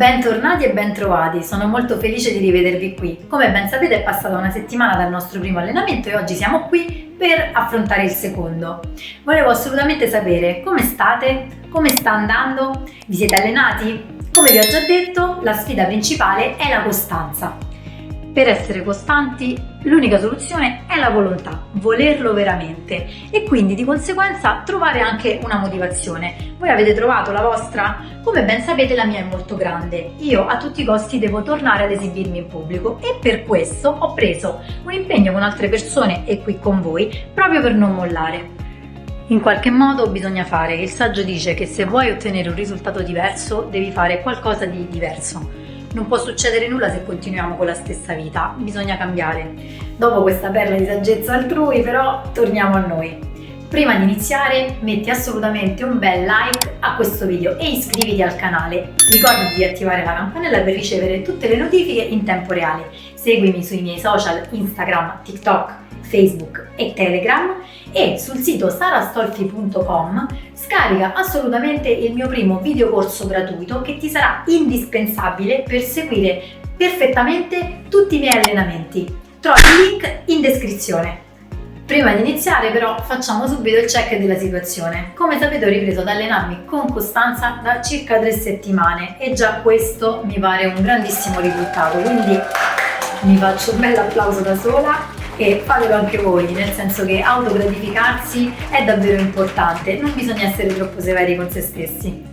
Bentornati e bentrovati, sono molto felice di rivedervi qui. Come ben sapete è passata una settimana dal nostro primo allenamento e oggi siamo qui per affrontare il secondo. Volevo assolutamente sapere come state, come sta andando, vi siete allenati? Come vi ho già detto, la sfida principale è la costanza. Per essere costanti, l'unica soluzione è la volontà, volerlo veramente e quindi di conseguenza trovare anche una motivazione. Voi avete trovato la vostra? Come ben sapete la mia è molto grande. Io a tutti i costi devo tornare ad esibirmi in pubblico e per questo ho preso un impegno con altre persone e qui con voi proprio per non mollare. In qualche modo bisogna fare. Il saggio dice che se vuoi ottenere un risultato diverso devi fare qualcosa di diverso. Non può succedere nulla se continuiamo con la stessa vita, bisogna cambiare. Dopo questa perla di saggezza altrui, però, torniamo a noi. Prima di iniziare, metti assolutamente un bel like a questo video e iscriviti al canale. Ricordati di attivare la campanella per ricevere tutte le notifiche in tempo reale. Seguimi sui miei social Instagram, TikTok, Facebook e Telegram e sul sito sarastolfi.com scarica assolutamente il mio primo videocorso gratuito che ti sarà indispensabile per seguire perfettamente tutti i miei allenamenti. Trovi il link in descrizione. Prima di iniziare però facciamo subito il check della situazione. Come sapete ho ripreso ad allenarmi con costanza da circa 3 settimane e già questo mi pare un grandissimo risultato, quindi mi faccio un bel applauso da sola e fatelo anche voi, nel senso che autogratificarsi è davvero importante, non bisogna essere troppo severi con se stessi.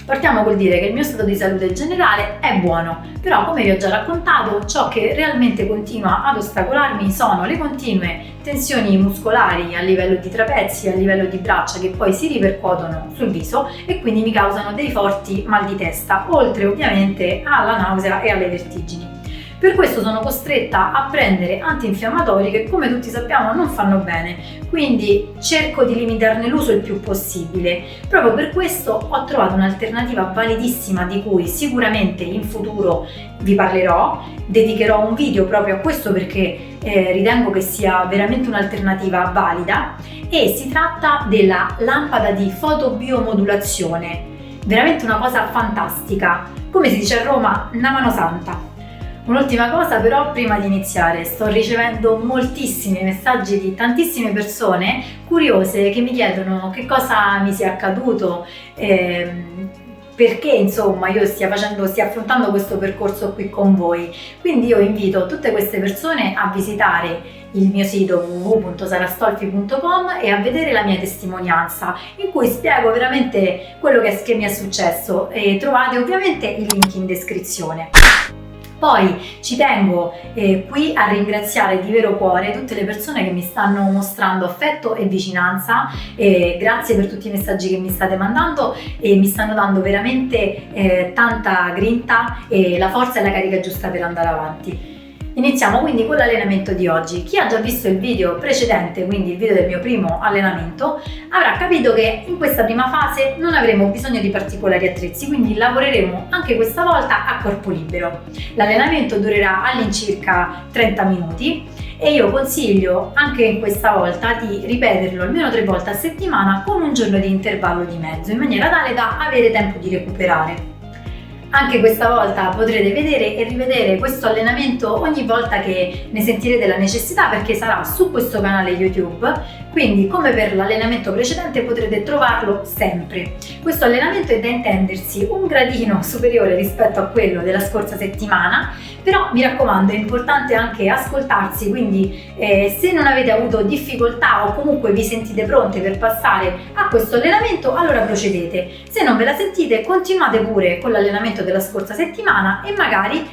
Partiamo col dire che il mio stato di salute generale è buono, però come vi ho già raccontato, ciò che realmente continua ad ostacolarmi sono le continue tensioni muscolari a livello di trapezi, a livello di braccia, che poi si ripercuotono sul viso e quindi mi causano dei forti mal di testa, oltre ovviamente alla nausea e alle vertigini. Per questo sono costretta a prendere antinfiammatori che, come tutti sappiamo, non fanno bene, quindi cerco di limitarne l'uso il più possibile. Proprio per questo ho trovato un'alternativa validissima di cui sicuramente in futuro vi parlerò, dedicherò un video proprio a questo perché ritengo che sia veramente un'alternativa valida e si tratta della lampada di fotobiomodulazione, veramente una cosa fantastica, come si dice a Roma, una mano santa. Un'ultima cosa però prima di iniziare, sto ricevendo moltissimi messaggi di tantissime persone curiose che mi chiedono che cosa mi sia accaduto, perché insomma io stia affrontando questo percorso qui con voi. Quindi io invito tutte queste persone a visitare il mio sito www.sarastolfi.com e a vedere la mia testimonianza in cui spiego veramente quello che mi è successo e trovate ovviamente il link in descrizione. Poi ci tengo qui a ringraziare di vero cuore tutte le persone che mi stanno mostrando affetto e vicinanza, grazie per tutti i messaggi che mi state mandando e mi stanno dando veramente tanta grinta e la forza e la carica giusta per andare avanti. Iniziamo quindi con l'allenamento di oggi. Chi ha già visto il video precedente, quindi il video del mio primo allenamento, avrà capito che in questa prima fase non avremo bisogno di particolari attrezzi, quindi lavoreremo anche questa volta a corpo libero. L'allenamento durerà all'incirca 30 minuti e io consiglio anche in questa volta di ripeterlo almeno 3 volte a settimana con un giorno di intervallo di mezzo, in maniera tale da avere tempo di recuperare. Anche questa volta potrete vedere e rivedere questo allenamento ogni volta che ne sentirete la necessità perché sarà su questo canale YouTube, quindi come per l'allenamento precedente potrete trovarlo sempre. Questo allenamento è da intendersi un gradino superiore rispetto a quello della scorsa settimana, però mi raccomando è importante anche ascoltarsi, quindi se non avete avuto difficoltà o comunque vi sentite pronte per passare a questo allenamento, allora procedete. Se non ve la sentite, continuate pure con l'allenamento della scorsa settimana e magari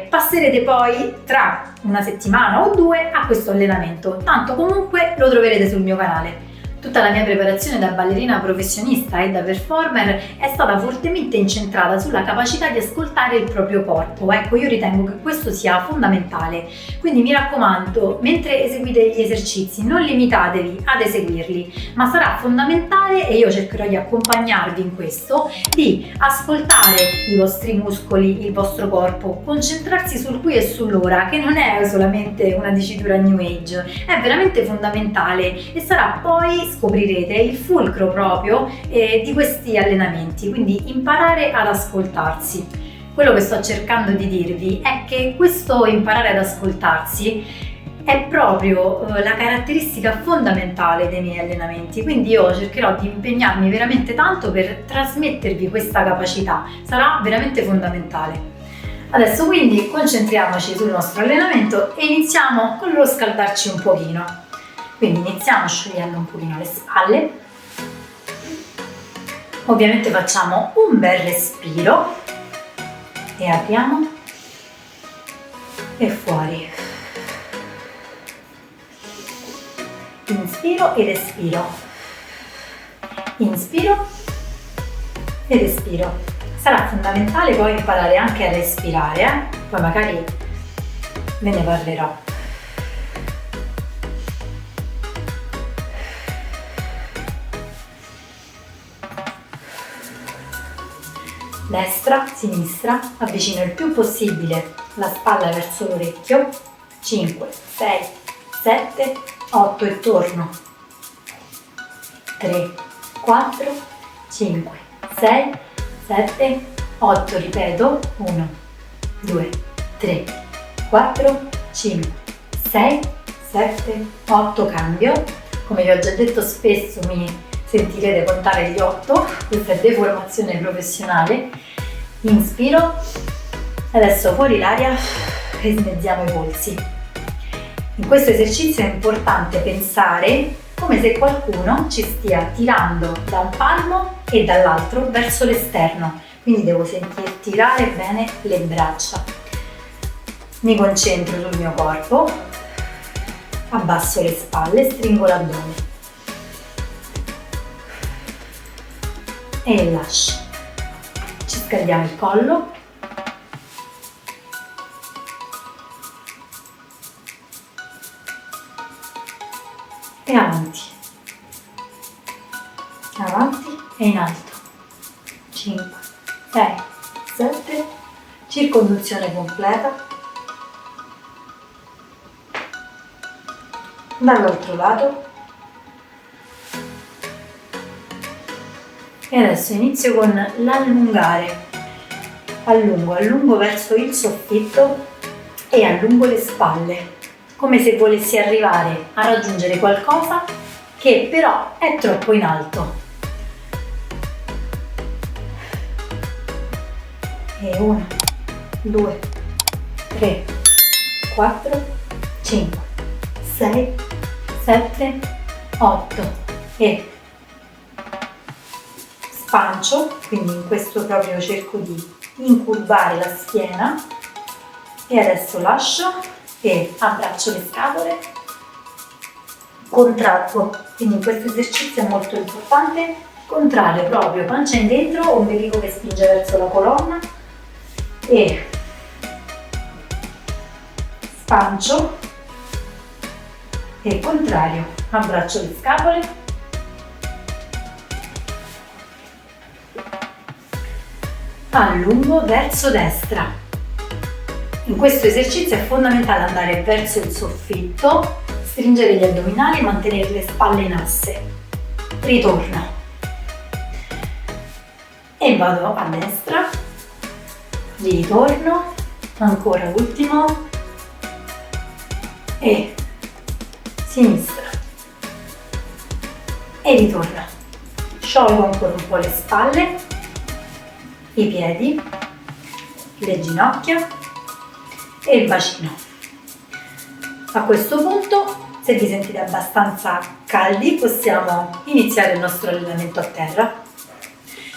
passerete poi tra una settimana o 2 a questo allenamento, tanto comunque lo troverete sul mio canale. Tutta la mia preparazione da ballerina professionista e da performer è stata fortemente incentrata sulla capacità di ascoltare il proprio corpo. Ecco, io ritengo che questo sia fondamentale. Quindi mi raccomando, mentre eseguite gli esercizi, non limitatevi ad eseguirli, ma sarà fondamentale, e io cercherò di accompagnarvi in questo, di ascoltare i vostri muscoli, il vostro corpo, concentrarsi sul qui e sull'ora, che non è solamente una dicitura New Age, è veramente fondamentale e sarà poi scoprirete il fulcro proprio di questi allenamenti, quindi imparare ad ascoltarsi. quello che sto cercando di dirvi è che questo imparare ad ascoltarsi è proprio la caratteristica fondamentale dei miei allenamenti, quindi io cercherò di impegnarmi veramente tanto per trasmettervi questa capacità, sarà veramente fondamentale. Adesso quindi concentriamoci sul nostro allenamento e iniziamo con lo scaldarci un pochino. Quindi iniziamo sciogliendo un pochino le spalle. Ovviamente facciamo un bel respiro e apriamo e fuori. Inspiro ed espiro. Inspiro ed espiro. Sarà fondamentale poi imparare anche a respirare, poi magari ve ne parlerò. Destra, sinistra, avvicino il più possibile la spalla verso l'orecchio, 5, 6, 7, 8 e torno, 3, 4, 5, 6, 7, 8, ripeto, 1, 2, 3, 4, 5, 6, 7, 8, cambio. Come vi ho già detto spesso mi sentirete contare gli 8, questa è deformazione professionale. Inspiro, adesso fuori l'aria e smezziamo i polsi. In questo esercizio è importante pensare come se qualcuno ci stia tirando da un palmo e dall'altro verso l'esterno, quindi devo sentire tirare bene le braccia. Mi concentro sul mio corpo, abbasso le spalle, stringo l'addome e lascio. Ci scaldiamo il collo. E avanti, avanti e in alto, 5, 6, 7, circonduzione completa, dall'altro lato, e adesso inizio con l'allungare, allungo verso il soffitto e allungo le spalle, come se volessi arrivare a raggiungere qualcosa che però è troppo in alto. E 1, 2, 3, 4, 5, 6, 7, 8 e spancio, quindi in questo proprio cerco di incurvare la schiena e adesso lascio e abbraccio le scapole, contratto, quindi in questo esercizio è molto importante contrarre proprio pancia in dentro, ombelico che spinge verso la colonna e spancio e contrario, abbraccio le scapole, allungo verso destra. In questo esercizio è fondamentale andare verso il soffitto, stringere gli addominali e mantenere le spalle in asse. Ritorno. E vado a destra. Ritorno. Ancora ultimo. E sinistra. E ritorno. Sciolgo ancora un po' le spalle, i piedi, le ginocchia e il bacino. A questo punto, se vi sentite abbastanza caldi, possiamo iniziare il nostro allenamento a terra.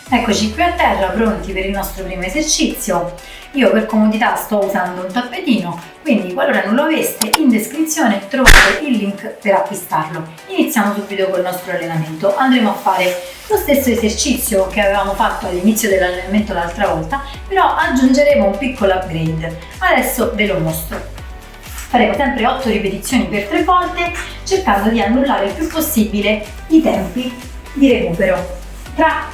Eccoci qui a terra, pronti per il nostro primo esercizio. Io per comodità sto usando un tappetino, quindi qualora non lo aveste, in descrizione trovate il link per acquistarlo. Iniziamo subito col nostro allenamento. Andremo a fare lo stesso esercizio che avevamo fatto all'inizio dell'allenamento l'altra volta, però aggiungeremo un piccolo upgrade. Adesso ve lo mostro. Faremo sempre 8 ripetizioni per 3 volte, cercando di annullare il più possibile i tempi di recupero tra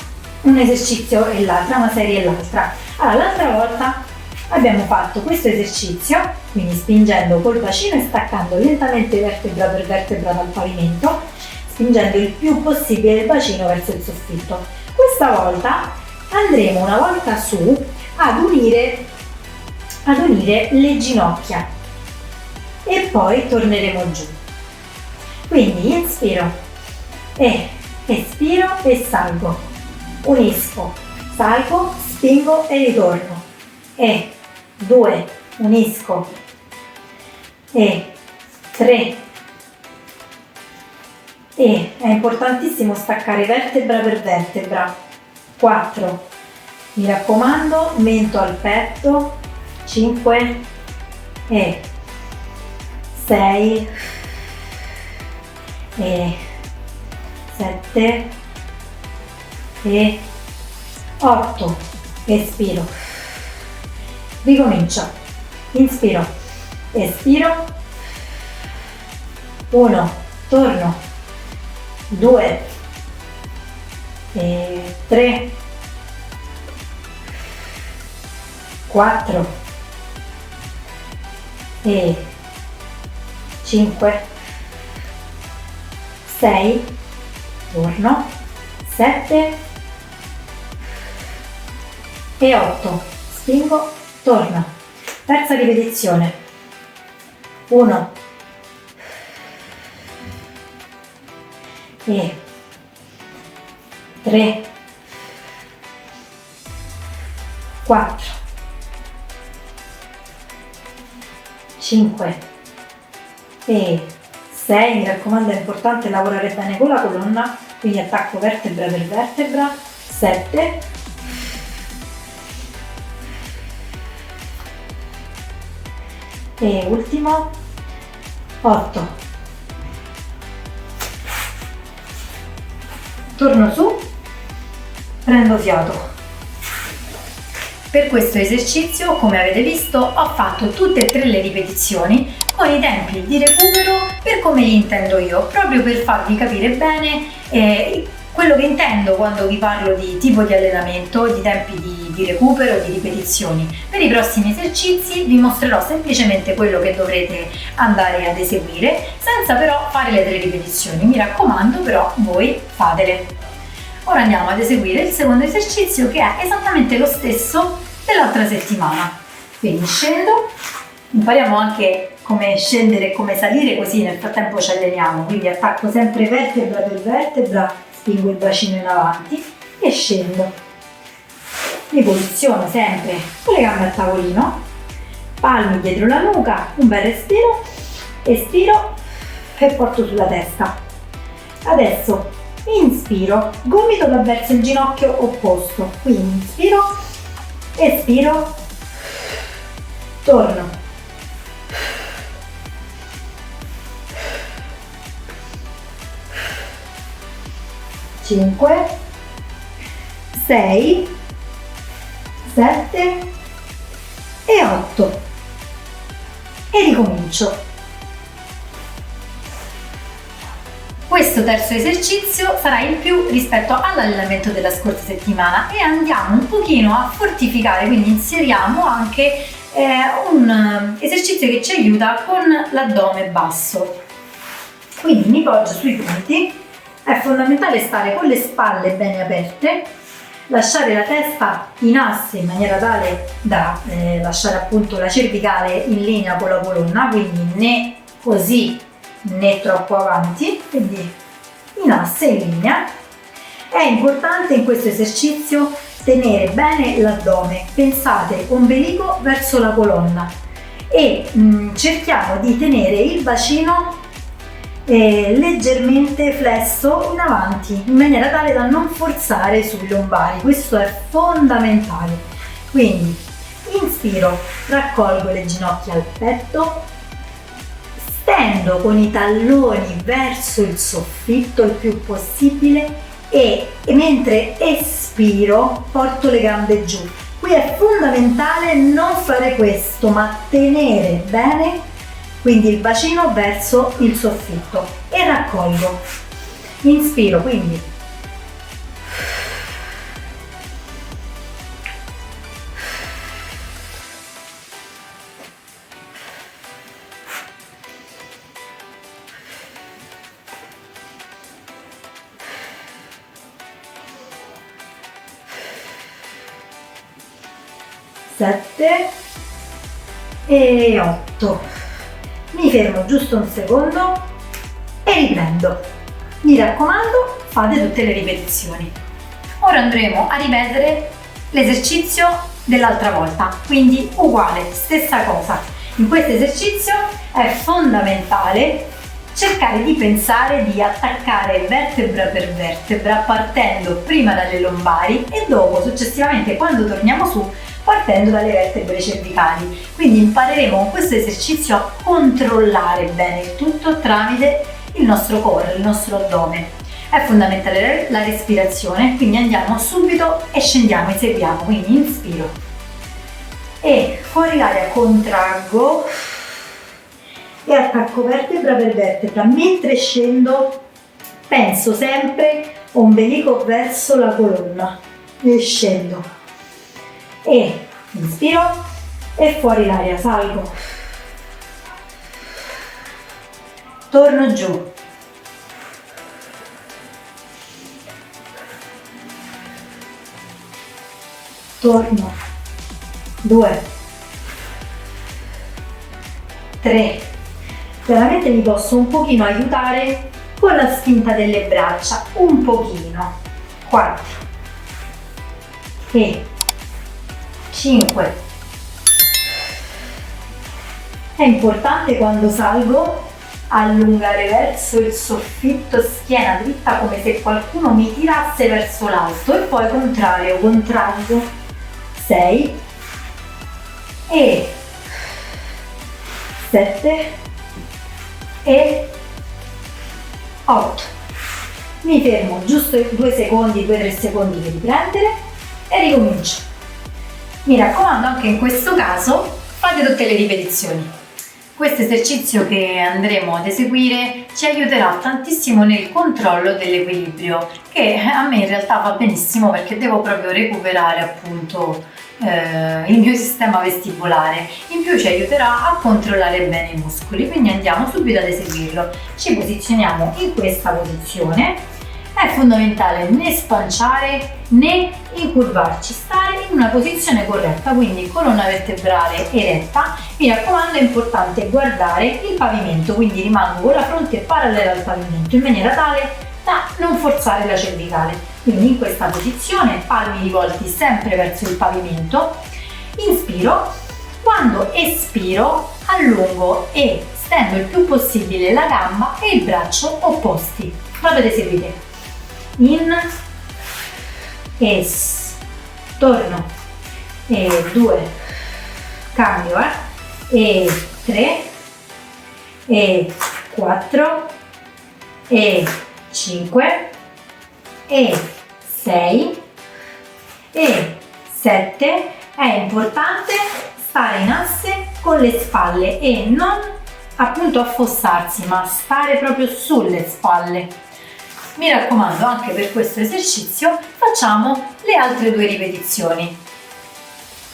un esercizio e l'altra, una serie e l'altra. Allora, l'altra volta abbiamo fatto questo esercizio, quindi spingendo col bacino e staccando lentamente vertebra per vertebra dal pavimento, spingendo il più possibile il bacino verso il soffitto. Questa volta andremo una volta su ad unire le ginocchia e poi torneremo giù. Quindi inspiro e espiro e salgo, unisco, salgo, spingo e ritorno, e 2, unisco, e 3, e è importantissimo staccare vertebra per vertebra, 4, mi raccomando, mento al petto, 5 e 6 e 7 e 8, espiro, ricomincio, inspiro, espiro, 1, torno, 2 e 3, 4 e 5, 6, torno, 7 e 8, spingo, torno, terza ripetizione, 1 e 3, 4, 5 e 6, mi raccomando è importante lavorare bene con la colonna, quindi attacco vertebra per vertebra, 7 e ultimo 8, torno su, prendo fiato. Per questo esercizio, come avete visto, ho fatto tutte e 3 le ripetizioni con i tempi di recupero per come li intendo io, proprio per farvi capire bene quello che intendo quando vi parlo di tipo di allenamento, di tempi di recupero, di ripetizioni. Per i prossimi esercizi vi mostrerò semplicemente quello che dovrete andare ad eseguire, senza però fare le 3 ripetizioni. Mi raccomando, però voi fatele. Ora andiamo ad eseguire il secondo esercizio, che è esattamente lo stesso dell'altra settimana. Quindi scendo, impariamo anche come scendere e come salire, così nel frattempo ci alleniamo. Quindi attacco sempre vertebra per vertebra, spingo il bacino in avanti e scendo. Mi posiziono sempre con le gambe al tavolino, palmi dietro la nuca, un bel respiro, espiro e porto sulla testa. Adesso inspiro, gomito verso il ginocchio opposto, quindi inspiro, espiro, torno, 5, 6, 7 e 8 e ricomincio. Questo terzo esercizio sarà in più rispetto all'allenamento della scorsa settimana e andiamo un pochino a fortificare, quindi inseriamo anche un esercizio che ci aiuta con l'addome basso. Quindi mi poggio sui punti, è fondamentale stare con le spalle bene aperte, lasciare la testa in asse in maniera tale da lasciare appunto la cervicale in linea con la colonna, quindi né così né troppo avanti, quindi in asse, in linea. È importante in questo esercizio tenere bene l'addome, pensate ombelico verso la colonna e cerchiamo di tenere il bacino leggermente flesso in avanti in maniera tale da non forzare sui lombari, questo è fondamentale. Quindi inspiro, raccolgo le ginocchia al petto, stendo con i talloni verso il soffitto il più possibile e mentre espiro porto le gambe giù. Qui è fondamentale non fare questo, ma tenere bene quindi il bacino verso il soffitto e raccolgo. Inspiro, quindi 7 e 8. Mi fermo giusto un secondo e riprendo. Mi raccomando, fate tutte le ripetizioni. Ora andremo a ripetere l'esercizio dell'altra volta, quindi uguale, stessa cosa. In questo esercizio è fondamentale cercare di pensare di attaccare vertebra per vertebra partendo prima dalle lombari e dopo successivamente quando torniamo su partendo dalle vertebre cervicali. Quindi impareremo con questo esercizio a controllare bene il tutto tramite il nostro core, il nostro addome. È fondamentale la respirazione, quindi andiamo subito e scendiamo, eseguiamo, quindi inspiro e fuori l'aria contraggo e attacco vertebra per vertebra. Mentre scendo penso sempre ombelico verso la colonna e scendo e inspiro e fuori l'aria salgo, torno giù, torno, 2, 3, veramente mi posso un pochino aiutare con la spinta delle braccia, un pochino, 4 e 5. È importante quando salgo allungare verso il soffitto, schiena dritta come se qualcuno mi tirasse verso l'alto e poi contrario, contraggo, 6 e 7 e 8. Mi fermo giusto 2 secondi, 2-3 secondi per riprendere e ricomincio. Mi raccomando, anche in questo caso fate tutte le ripetizioni. Questo esercizio che andremo ad eseguire ci aiuterà tantissimo nel controllo dell'equilibrio, che a me in realtà va benissimo perché devo proprio recuperare appunto il mio sistema vestibolare. In più ci aiuterà a controllare bene i muscoli, quindi andiamo subito ad eseguirlo. Ci posizioniamo in questa posizione. È fondamentale né spanciare né incurvarci, stare in una posizione corretta, quindi colonna vertebrale eretta. Mi raccomando, è importante guardare il pavimento, quindi rimango con la fronte parallela al pavimento in maniera tale da non forzare la cervicale. Quindi in questa posizione, palmi rivolti sempre verso il pavimento, inspiro, quando espiro allungo e stendo il più possibile la gamba e il braccio opposti. Vado ad eseguire. In, es, torno, e 2, cambio, e 3, e 4, e 5, e 6, e 7. È importante stare in asse con le spalle e non appunto affossarsi, ma stare proprio sulle spalle. Mi raccomando, anche per questo esercizio facciamo le altre 2 ripetizioni.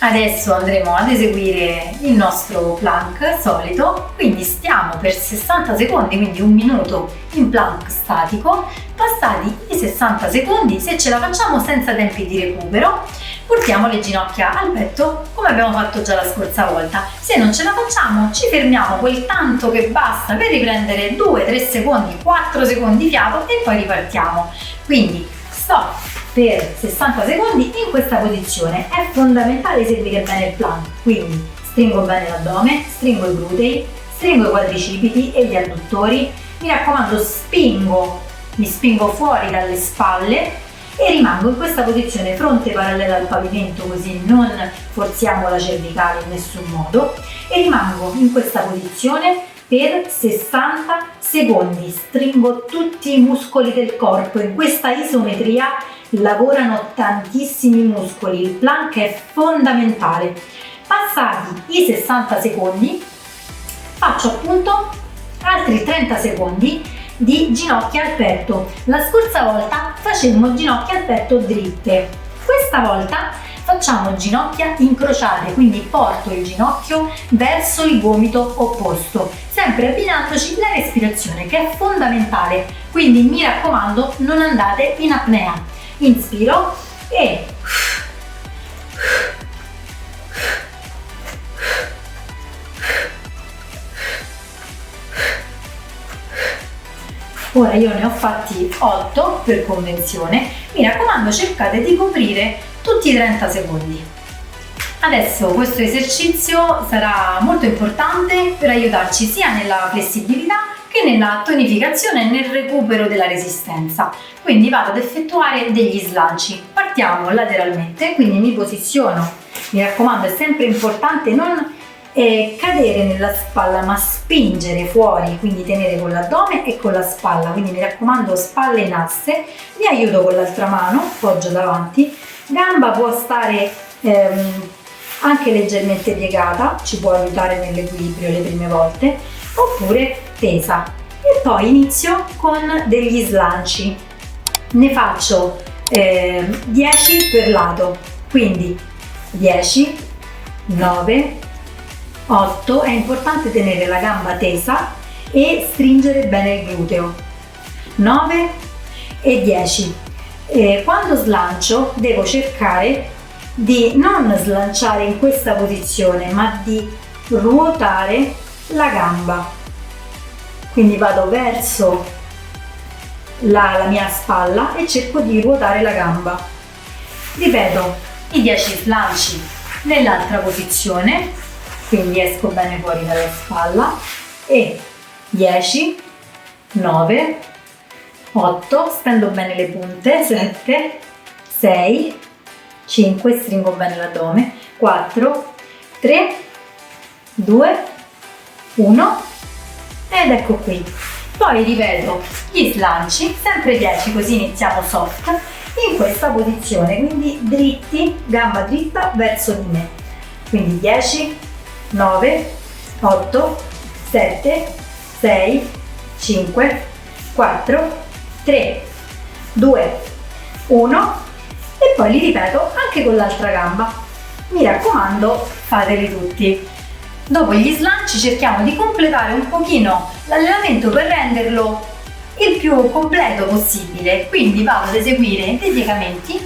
Adesso andremo ad eseguire il nostro plank solito, quindi stiamo per 60 secondi, quindi 1 minuto in plank statico. Passati i 60 secondi, se ce la facciamo senza tempi di recupero, portiamo le ginocchia al petto come abbiamo fatto già la scorsa volta. Se non ce la facciamo, ci fermiamo quel tanto che basta per riprendere 2-3 secondi, 4 secondi di fiato e poi ripartiamo. Quindi sto per 60 secondi in questa posizione. È fondamentale eseguire bene il plank, quindi stringo bene l'addome, stringo i glutei, stringo i quadricipiti e gli adduttori. Mi raccomando, mi spingo fuori dalle spalle e rimango in questa posizione, fronte parallela al pavimento, così non forziamo la cervicale in nessun modo, e rimango in questa posizione per 60 secondi. Stringo tutti i muscoli del corpo. In questa isometria lavorano tantissimi muscoli, il plank è fondamentale. Passati i 60 secondi faccio appunto altri 30 secondi di ginocchia al petto. La scorsa volta facemmo ginocchia al petto dritte, questa volta facciamo ginocchia incrociate, quindi porto il ginocchio verso il gomito opposto, sempre abbinandoci la respirazione che è fondamentale, quindi mi raccomando non andate in apnea. Inspiro e Ora io ne ho fatti 8 per convenzione, mi raccomando cercate di coprire tutti i 30 secondi. Adesso questo esercizio sarà molto importante per aiutarci sia nella flessibilità che nella tonificazione e nel recupero della resistenza. Quindi vado ad effettuare degli slanci. Partiamo lateralmente, quindi mi posiziono. Mi raccomando, è sempre importante non cadere nella spalla ma spingere fuori, quindi tenere con l'addome e con la spalla, quindi mi raccomando spalle in asse, mi aiuto con l'altra mano, poggio davanti, gamba può stare anche leggermente piegata, ci può aiutare nell'equilibrio le prime volte, oppure tesa, e poi inizio con degli slanci, ne faccio 10 per lato, quindi 10, 9, 8, è importante tenere la gamba tesa e stringere bene il gluteo, 9 e 10. Quando slancio devo cercare di non slanciare in questa posizione ma di ruotare la gamba, quindi vado verso la mia spalla e cerco di ruotare la gamba. Ripeto i 10 slanci nell'altra posizione, quindi esco bene fuori dalla spalla, e 10, 9, 8, stendo bene le punte, 7, 6, 5, stringo bene l'addome, 4, 3, 2, 1 ed ecco qui. Poi ripeto gli slanci, sempre 10, così iniziamo soft, in questa posizione, quindi dritti, gamba dritta verso di me. Quindi 10, 9, 8, 7, 6, 5, 4, 3, 2, 1 e poi li ripeto anche con l'altra gamba. Mi raccomando, fateli tutti. Dopo gli slanci cerchiamo di completare un pochino l'allenamento per renderlo il più completo possibile, quindi vado ad eseguire dei piegamenti,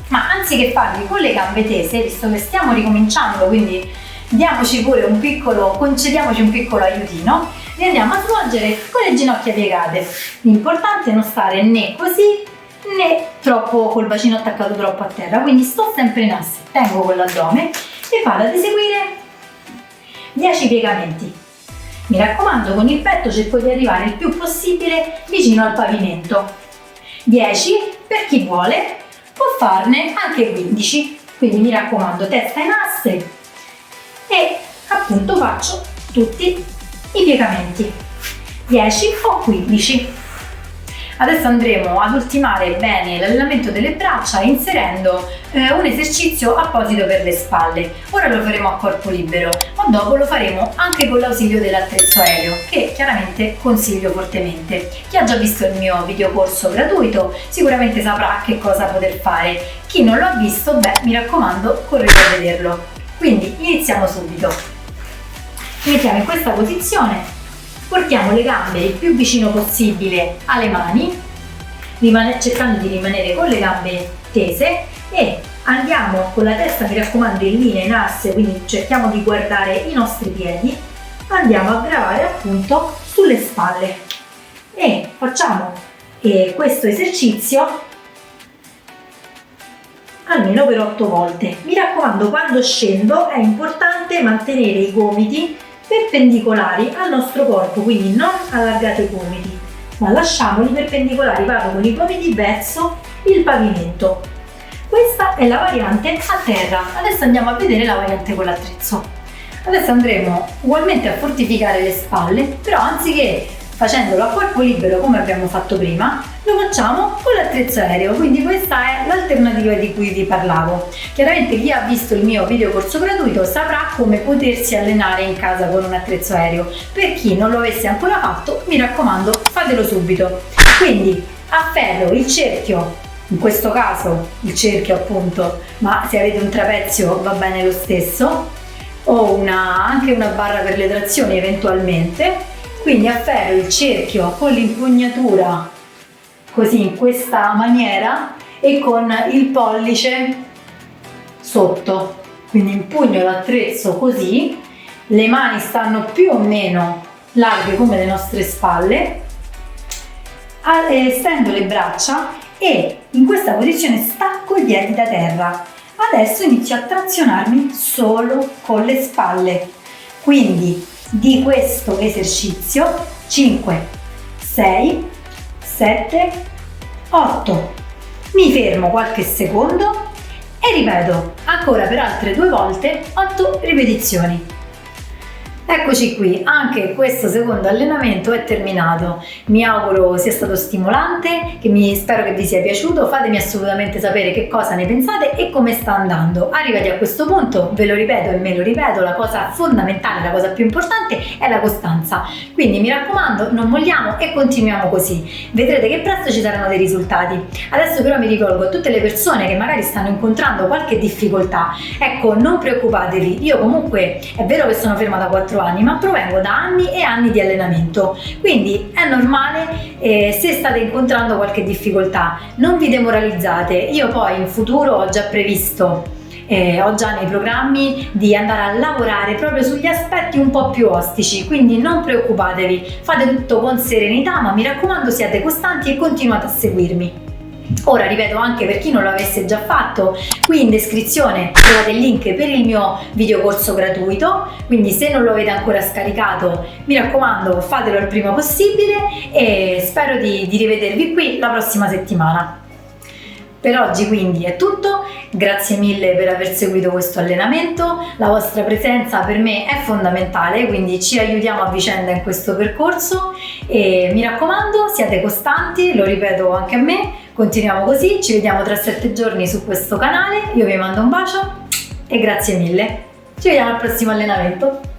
ma anziché farli con le gambe tese, visto che stiamo ricominciando, quindi concediamoci un piccolo aiutino, li andiamo a svolgere con le ginocchia piegate. L'importante è non stare né così né troppo col bacino attaccato troppo a terra, quindi sto sempre in asse, tengo con l'addome e vado ad eseguire 10 piegamenti. Mi raccomando, con il petto cerco di arrivare il più possibile vicino al pavimento. 10 per chi vuole può farne anche 15, quindi mi raccomando testa in asse e appunto faccio tutti i piegamenti, 10 o 15. Adesso andremo ad ultimare bene l'allenamento delle braccia inserendo un esercizio apposito per le spalle. Ora lo faremo a corpo libero, ma dopo lo faremo anche con l'ausilio dell'attrezzo aereo, che chiaramente consiglio fortemente. Chi ha già visto il mio videocorso gratuito sicuramente saprà che cosa poter fare. Chi non lo ha visto, mi raccomando, correte a vederlo. Quindi iniziamo subito. Iniziamo in questa posizione, portiamo le gambe il più vicino possibile alle mani, cercando di rimanere con le gambe tese, e andiamo con la testa, mi raccomando, in linea, in asse, quindi cerchiamo di guardare i nostri piedi, andiamo a gravare appunto sulle spalle e facciamo questo esercizio almeno per 8 volte. Mi raccomando, quando scendo è importante mantenere i gomiti perpendicolari al nostro corpo, quindi non allargate i gomiti, ma lasciamoli perpendicolari, vado con i gomiti verso il pavimento. Questa è la variante a terra. Adesso andiamo a vedere la variante con l'attrezzo. Adesso andremo ugualmente a fortificare le spalle, però anziché facendolo a corpo libero come abbiamo fatto prima, lo facciamo con l'attrezzo aereo, quindi questa è l'alternativa di cui vi parlavo. Chiaramente chi ha visto il mio videocorso gratuito saprà come potersi allenare in casa con un attrezzo aereo. Per chi non lo avesse ancora fatto, mi raccomando, fatelo subito. Quindi afferro il cerchio, in questo caso il cerchio appunto, ma se avete un trapezio va bene lo stesso, o anche una barra per le trazioni eventualmente. Quindi afferro il cerchio con l'impugnatura così, in questa maniera, e con il pollice sotto, quindi impugno l'attrezzo così, le mani stanno più o meno larghe come le nostre spalle stendo le braccia e in questa posizione stacco i piedi da terra. Adesso inizio a trazionarmi solo con le spalle. Quindi di questo esercizio 5, 6, 7, 8. Mi fermo qualche secondo e ripeto ancora per altre 2 volte 8 ripetizioni. Eccoci qui, anche questo secondo allenamento è terminato. Mi auguro sia stato stimolante, spero che vi sia piaciuto. Fatemi assolutamente sapere che cosa ne pensate e come sta andando. Arrivati a questo punto, ve lo ripeto e me lo ripeto, la cosa fondamentale, la cosa più importante è la costanza. Quindi mi raccomando, non molliamo e continuiamo così. Vedrete che presto ci saranno dei risultati. Adesso però mi rivolgo a tutte le persone che magari stanno incontrando qualche difficoltà. Ecco, non preoccupatevi, io comunque è vero che sono ferma da 4 anni, ma provengo da anni e anni di allenamento, quindi è normale se state incontrando qualche difficoltà, non vi demoralizzate. Io poi in futuro ho già previsto, ho già nei programmi di andare a lavorare proprio sugli aspetti un po' più ostici, quindi non preoccupatevi, fate tutto con serenità, ma mi raccomando siate costanti e continuate a seguirmi. Ora ripeto anche per chi non lo avesse già fatto, qui in descrizione trovate il link per il mio videocorso gratuito, quindi se non lo avete ancora scaricato mi raccomando fatelo il prima possibile e spero di rivedervi qui la prossima settimana. Per oggi quindi è tutto, grazie mille per aver seguito questo allenamento, la vostra presenza per me è fondamentale, quindi ci aiutiamo a vicenda in questo percorso e mi raccomando siate costanti, lo ripeto anche a me, continuiamo così, ci vediamo tra 7 giorni su questo canale, io vi mando un bacio e grazie mille, ci vediamo al prossimo allenamento.